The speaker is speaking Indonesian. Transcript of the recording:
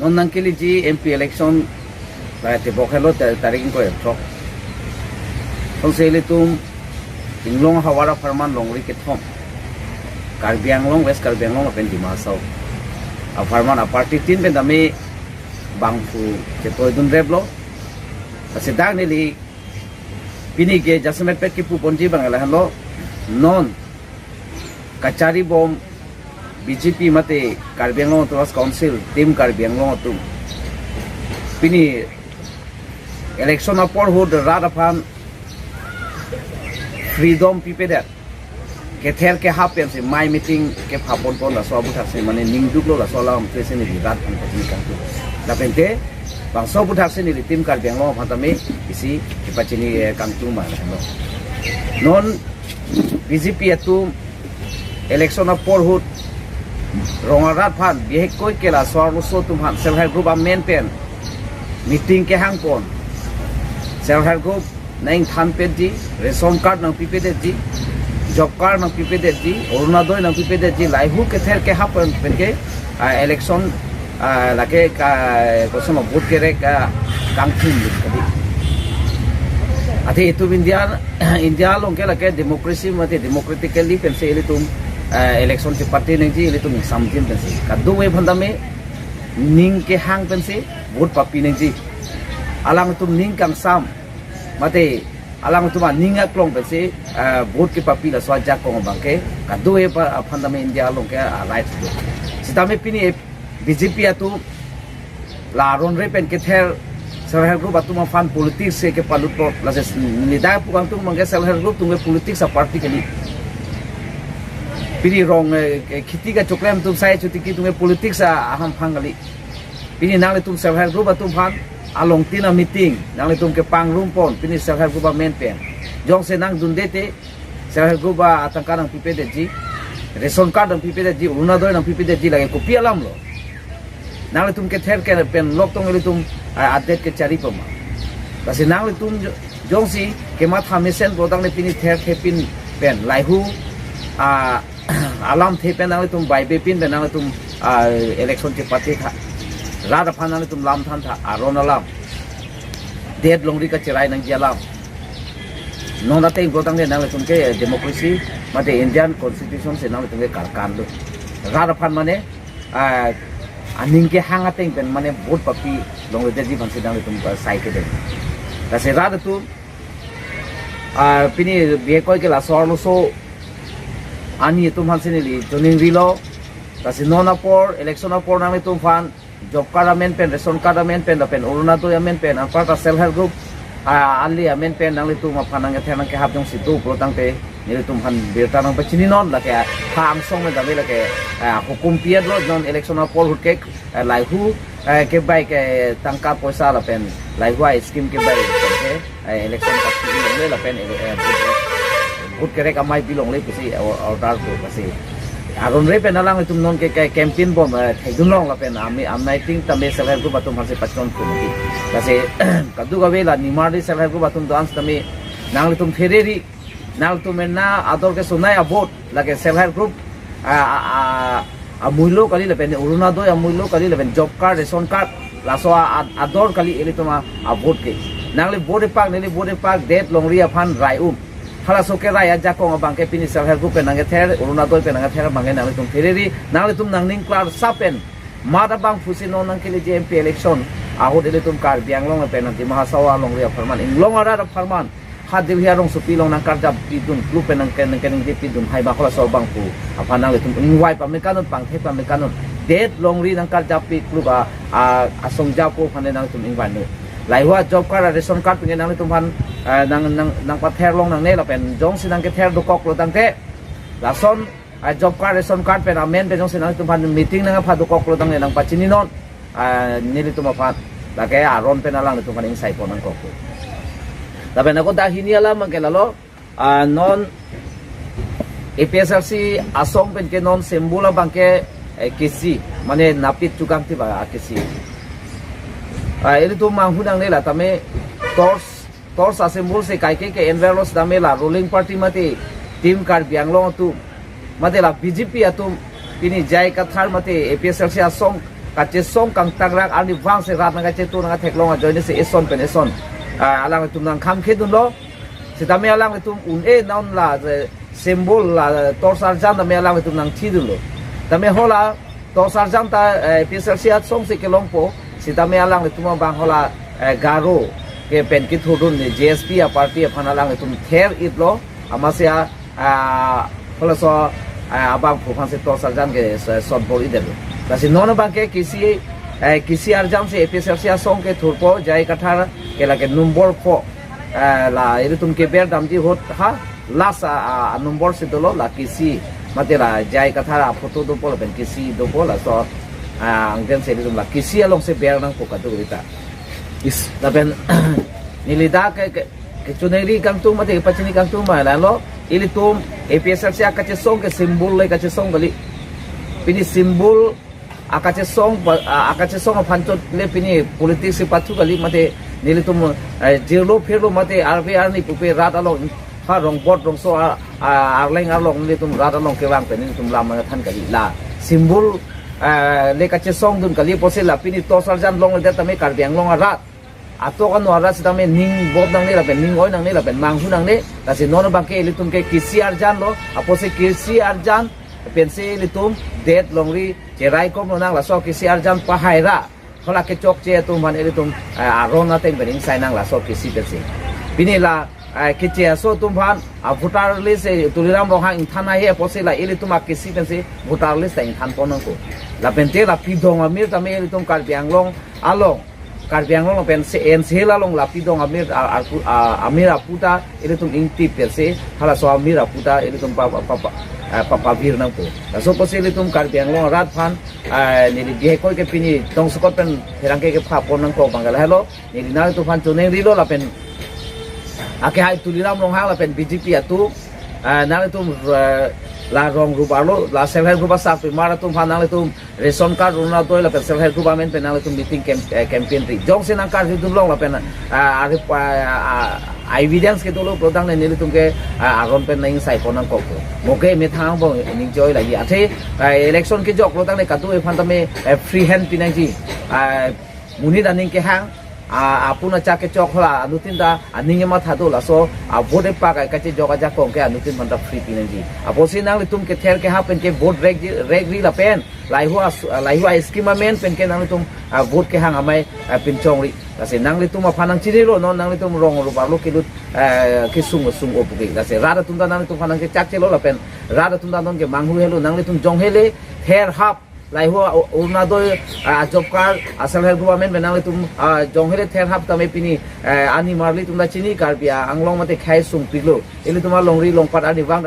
non nang kili ji MP election la te bokhelo taring ko trok tong sele tum inglong hawara farman longri ke thom Karbi Anglong West Karbi Anglong pen di Masau a farman a party tin ben dami bangfu ke toy dun reblo asidang nili pini ke jasmet pet ki pu ponji bangala halo non kachari bom BJP mate Karbi Anglong Toras Council tim Karbi Anglong tu pini election apor hod radaphan freedom pipeder ke ther ke happen se my meeting ke phapon pon la so buthak se mane ningduk lo la so lam se ni rat an ka ni kan tu la pente bang so buthak se ni tim Karbi Anglong phatame isi ke pachini kan tu ma no non BJP atu election apor hod rongarat phan bihek koi kela so so tum han self help group a maintain meeting ke hang pon self help group naing than pedi ration card nang pipede ji job card nang pipede ji orunadoi nang pipede ji laihu ke ther ke happen penke election lake ka kosmo vote kere ka kangthim kadi ati itu India long ke lake democracy mate democratically pense elitum election ke party nang ji elitum samtin pense kadu we bhandame ning ke hang pense vote papi nang ji alang tum ning kang sam mate alang tuma ninga klong bese vote ke papila swaja kong bangke kadu e phandame India long ke right do sitame pini BJP atu la ron re pen ke ther self help group atu ma fan politics se ke palut pro la se nida pukang tu mangke self help group tunge politics a party ke ni pini rong khiti ka choklem tu sai chuti ki tunge politics a aham phangali pini nang le tum self help group atu phan along tina meeting nang le tum ke pang room pon pini self help group main pen jong se nang dundete self help group atangka nang pipede ji ration card nang pipede ji unadoi nang pipede ji lage kopi alam lo nang le tum ke ther ke pen lok tong le tum adet ke chari poma basi nang le tum jong si ke ma thamesen bodang le pini ther ke pin pen laihu alam the pen nang le tum bai be pin pen nang le tum election ke party kha rada phanang tum lam than tha aron alam dead longri ka chirai nang jalam non da teng bodang le nang tum ke democracy mate Indian constitution se nang tum ke kan lo rada phan mane aning ke hanga teng pen mane vote papi longri de ji bansi nang tum sai ke de ta se rada tu pini be koi ke la sor lo so ani tum han se ni joning rilo ta se nona por election por nang tum fan job card amen pen ration card amen pen da pen orunadoi amen pen an parta self help group ali amen pen nang le tu ma phanang ke thanang ke hap jong situ pro tang te ni tum han berta nang pachini non la ke kham song me da le ke hukum piat lo non election pol hut ke lai hu ke bai ke tangka poisa la pen lai hu scheme ke bai ke election ka le la pen hut ke rek amai bilong le pisi order ko pasi aron re pen alang tum non ke campaign bom thedun long la pen amai ting tame self help group atum hanse pachon ko ni kase kadu ga vela nimari self help group atum dance tame nang tum fereri nang tum na ador ke sunai abot lage self help group amuilo kali le pen urunadoi amuilo kali le pen job card ration card la so ador kali eli tuma abot ke nang le bode pak det longri afan rai hala soke raya jakong bangke pini self help group nang ther urunadoi pe nang ther bangke nang tum fereri nang tum nang ning klar sapen mada bang fusi non nang kili JMP election ahod ele tum Karbi Anglong pe nang di mahasawa long ria farman inglong ara farman hadil hiarong supi long nang karja pidun group pe nang ken di pidun hai ba khala so bang pu apa nang tum ingwai pa mekanon pang the pa mekanon det long ri nang karja pi group asong japo phane nang tum ingwan no laiwa job card ration card pengen nang tum phan nang pa ther long nang ne la pen jong sinang ke ther do kok lo tang te la son job card ration card pen amen pe jong sinang tum phan meeting nang pha do kok lo tang ne nang pa chini non ni li tum pha la ke aron pen alang tum phan ing sai pon nang kok la pen ko da hini ala mang ke la lo non APSRC asong pen ke non sembula bangke kisi mane napit tukang ti ba kisi ini tu manghudang ne la tame tors assemble se kai ke envelos dame la ruling party mate tim Karbi Anglong tu mate la BJP atu pini jai ka thar mate APSRC asong kache song kang tagrak ani wang se rat nang kache tu nang thek long a join se eson pen eson alang tum nang kham khedun lo sitame alang tum un e naun la symbol la torsar jan da me alang tum nang thidun lo tame hola torsar jan ta pisal sia song se kelong po sitame alang tum bang hola garo ke pen ki thudun ni JSP a party phana alang tum ther it lo amasia hola so abang phufan se torsar jan ke sot bol idel kasi non bang ke kisi arjam se pisal sia song ke thurpo jai kathar ke la ke number 4 la itu tum ke ber dam ji hot ha last number se dolo la kisi mate la jai kathara photo do pol ben kisi do pol la so angden se dum la kisi along se ber nang ko ka do rita is da ben nilida ke chuneri kang tu mate pachini kang tu ma la lo ili tum APSL sia ka che song ke symbol le ka che song bali pini symbol akache song phanchot le pini politics se pathu kali mate nili tum jelo phelo mate RBR ni pupe rat along ha rong bot rong so arleng along nili tum rat along ke wang pe nili tum lam than kali la symbol le kache song dun kali posela pini tosal jan long le tame kar biang long rat ato kan wara sitame ning bob nang ni la pen ning oi nang ni la pen manghu nang ni ta se non bangke li tum ke KCR jan lo apose KCR jan pensi li tum det longri cerai kom nang la so KCR jan pahaira hola ke chok che tu man eli tum arona teng bening sai nang la so KC pensi bini la ke che so tum ban voter list se tuliram ro hang thana he pose la eli tum KC pensi voter list teng than ponang ko la pente la pidong amir tame eli tum kar biang long along karbiang long pen se en se la long la pidong amir aputa ele tum ingti perse hala so amir aputa ele tum papa vir nang ko so pose ele tum karbiang long rat phan ni ge koi ke pini tong skot pen herang ke pha pon nang ko bangal hello ni na tu phan chuneng ri lo la pen ake hai tuliram long ha la pen BJP atu na tum la rong rubalo la self help group sa mara tum phanang tum ration card runa toy la self help group amen penang tum meeting campaign ri jong senang card tum long la pen evidence ke dolo product ne nili tum ke aron pen nang sai ponang ko moke me thang bo ning joy la ya the election ke jok product ne katu e phan tame free hand pinang ji muni daning ke hang apuna chake chok hola anutin da aninge ma thado la so vote pa ka che joga ja kong ke anutin man da free pin ji aposi nang le tum ke ther ke ha pen ke vote reg ri la pen lai hua scheme men pen ke nang le tum vote ke hang amai pin chong ri la se nang le tum phanang chi ro no nang le tum rong ru ba lo ke lut ke sung op ke la se ra da tum da nang le tum phanang ke chak che lo la pen ra da tum da non ke manghu helo nang le tum jong hele ther hap lai hua urna doi job card asal help government benang tum jong hele ther hap tame pini ani marli tum da chini kar bia anglong mate khai sung piglo ili tuma longri longpat ani wang